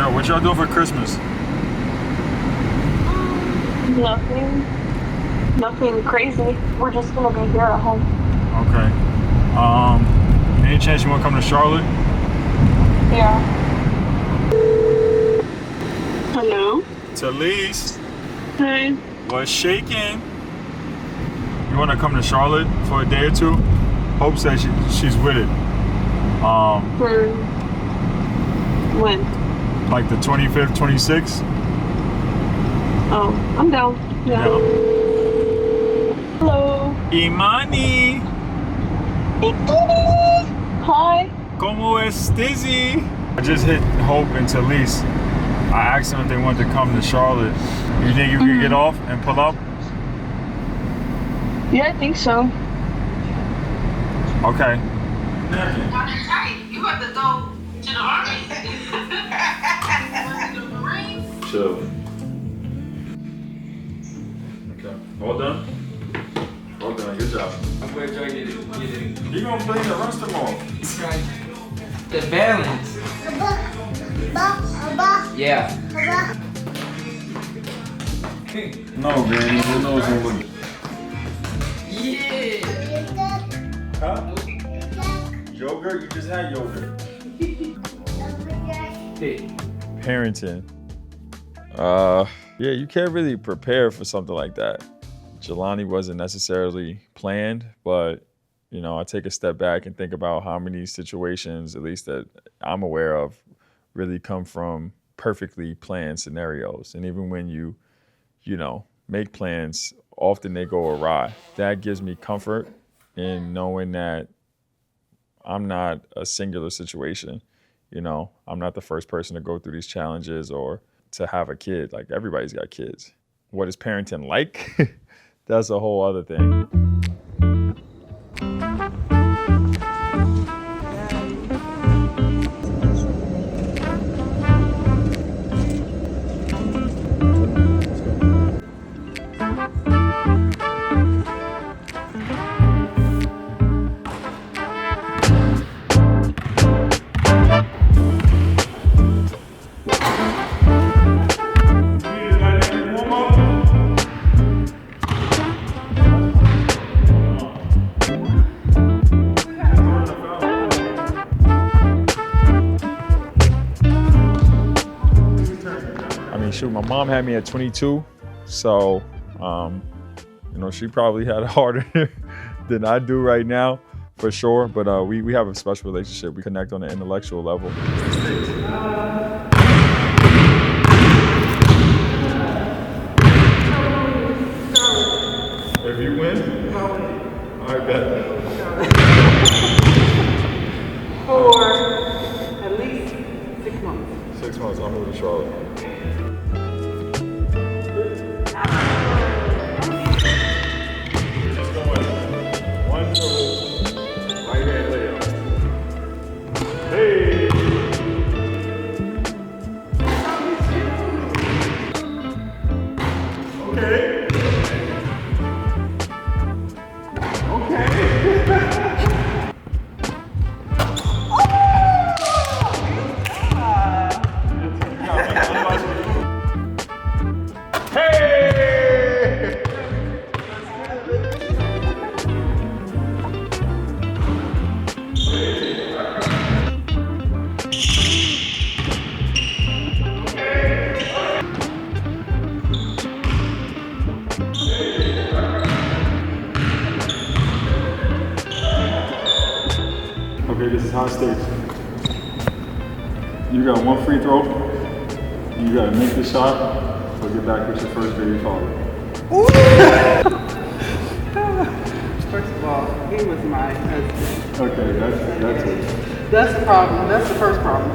Yeah, what y'all doing for Christmas? Nothing crazy. We're just gonna be here at home. Okay. Any chance you want to come to Charlotte? Yeah. Hello? Talise, Hey. what's shaking? You want to come to Charlotte for a day or two? Hope says she's with it. For when? Like the 25th, 26th? Oh, I'm down. Yeah. Hello. Imani, Hi. ¿cómo estás? I just hit Hope and Talise. I asked them if they wanted to come to Charlotte. You think you could get off and pull up? Yeah, I think so. Okay. You have to go to the army. You want to go to the Marines? Chill. Okay. All done? All done. Good job. I'm gonna try to get it. You gonna play the rest of them all? The balance. Yeah. No, Granny. Who knows what? Yeah. Huh? Yogurt? You just had yogurt. Hey. Parenting. Yeah, you can't really prepare for something like that. Jelani wasn't necessarily planned, but you know, I take a step back and think about how many situations, at least that I'm aware of, really come from perfectly planned scenarios. And even when you know, make plans, often they go awry. That gives me comfort in knowing that I'm not a singular situation. You know, I'm not the first person to go through these challenges or to have a kid. Like, everybody's got kids. What is parenting like? That's a whole other thing. Shoot, my mom had me at 22, so you know, she probably had it harder than I do right now, for sure. But we have a special relationship. We connect on an intellectual level. If you win, I bet. For at least 6 months. 6 months, I'll move to Charlotte. Okay, this is hostage. You got one free throw. You gotta make the shot or get back with your first baby father. First of all, he was my husband. Okay, that's it. That's the problem. That's the first problem.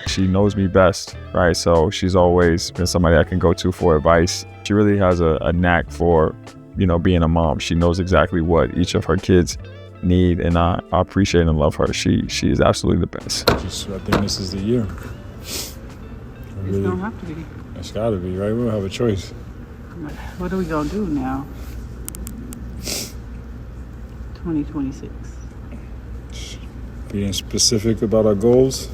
She knows me best, right? So she's always been somebody I can go to for advice. She really has a knack for, you know, being a mom. She knows exactly what each of her kids need, and I appreciate and love her. She is absolutely the best. I think this is the year. Really, it's gonna have to be. It's gotta be, right? We don't have a choice. What are we gonna do now? 2026. being specific about our goals,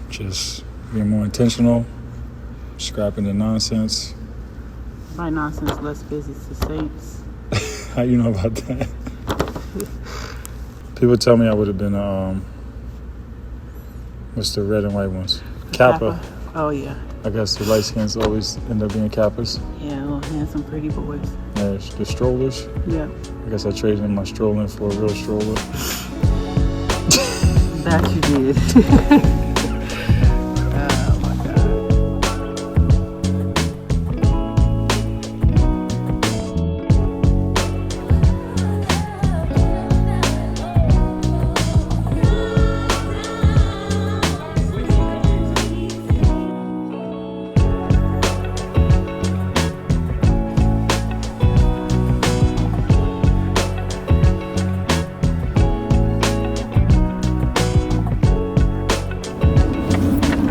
just being more intentional, scrapping the nonsense. By nonsense, less visits to Saints. How you know about that? People tell me I would have been, what's the red and white ones? Kappa. Oh, yeah. I guess the light skins always end up being Kappas. Yeah, little handsome, pretty boys. Yeah, the strollers. Yeah. I guess I traded in my strolling for a real stroller. That you did. Oh, my God.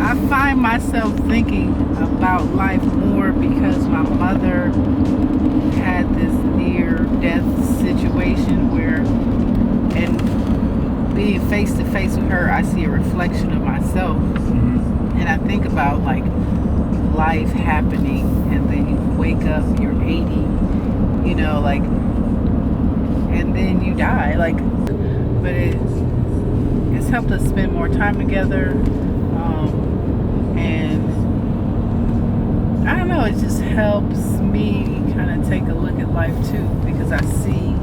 I find myself thinking about life more because my mother had this near-death situation where, and being face-to-face with her, I see a reflection of myself. And I think about, like, life happening, and then you wake up, you're 80, you know, like, and then you die. Like, but it's helped us spend more time together. And I don't know, it just helps me kind of take a look at life too, because I see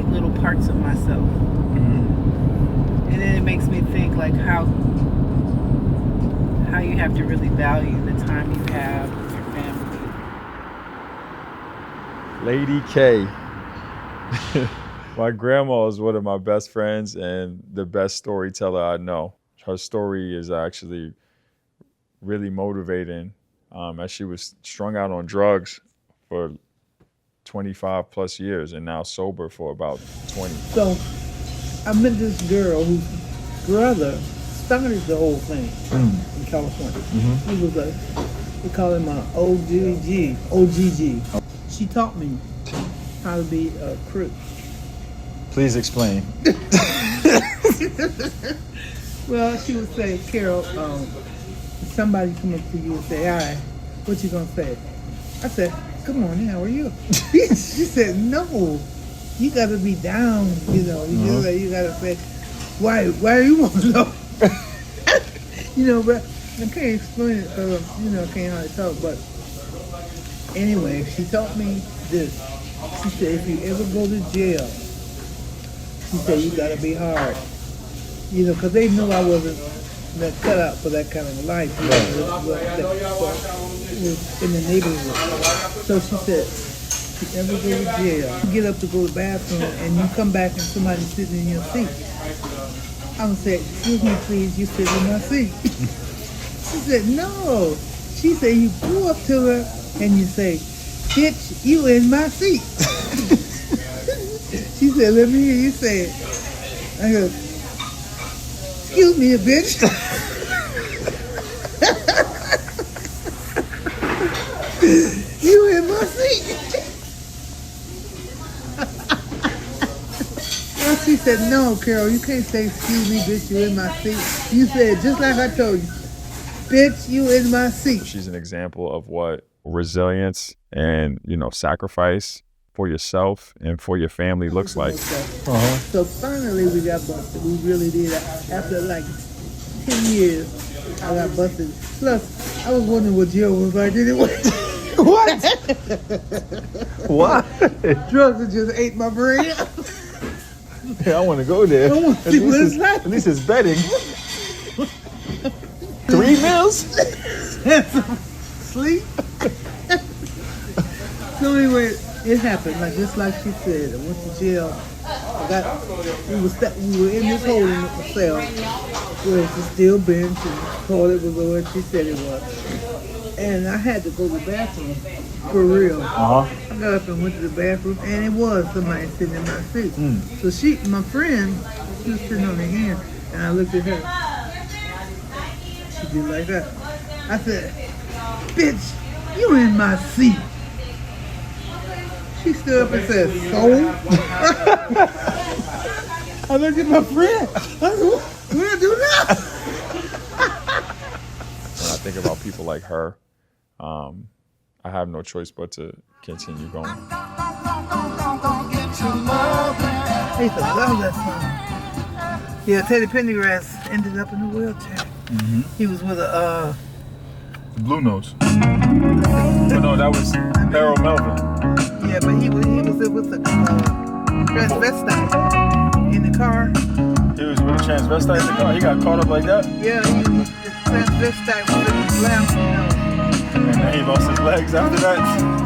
little parts of myself. And then it makes me think like how you have to really value the time you have with your family. Lady K. My grandma is one of my best friends and the best storyteller I know. Her story is actually really motivating, as she was strung out on drugs for 25 plus years and now sober for about 20. So I met this girl whose brother started the whole thing in California. He was we call him an OGG. She taught me how to be a crook. Please explain. Well, she would say, Carol, somebody come up to you and say, all right, what you gonna say? I said, good morning, how are you? She said, no, you gotta be down, you know. You gotta say, why you want to know? You know, but I can't explain it, I can't hardly talk, but anyway, she taught me this. She said, if you ever go to jail, she said, you gotta be hard. You know, because they knew I wasn't cut out for that kind of life. You know, was in the neighborhood. So she said, if you ever go to jail, you get up to go to the bathroom and you come back and somebody's sitting in your seat. I'm going to say, excuse me, please, you sit in my seat. She said, no. She said, you go up to her and you say, bitch, you in my seat. She said, let me hear you say it. I go, excuse me, bitch. You in my seat. And she said, no, Carol, you can't say, excuse me, bitch, you in my seat. You said, just like I told you, bitch, you in my seat. She's an example of what resilience and, sacrifice for yourself and for your family looks like. So finally we got busted. We really did. After like 10 years, I got busted. Plus, I was wondering what jail was like anyway. What? What? Drugs that just ate my brain. Yeah, I want to go there. I want to see what it's like. At least it's betting. 3 meals? Sleep. So anyway, it happened just like she said. I went to jail. We were in this holding cell where it's a steel bench and the toilet was what she said it was. And I had to go to the bathroom for real. I got up and went to the bathroom and it was somebody sitting in my seat. So my friend, she was sitting on her hand and I looked at her. She did like that. I said, bitch, you in my seat. She stood up and said, so? I looked at my friend. I said, what do I do now? When I think about people like her, I have no choice but to continue going. I used to love that song. Yeah, Teddy Pendergrass ended up in a wheelchair. Mm-hmm. He was with a, Blue Notes. But no, that was Harold Melvin. yeah, but he was with a transvestite in the car. He was with a transvestite in the car. He got caught up like that, Yeah, the transvestite was in his blouse, you know. and then he lost his legs after that.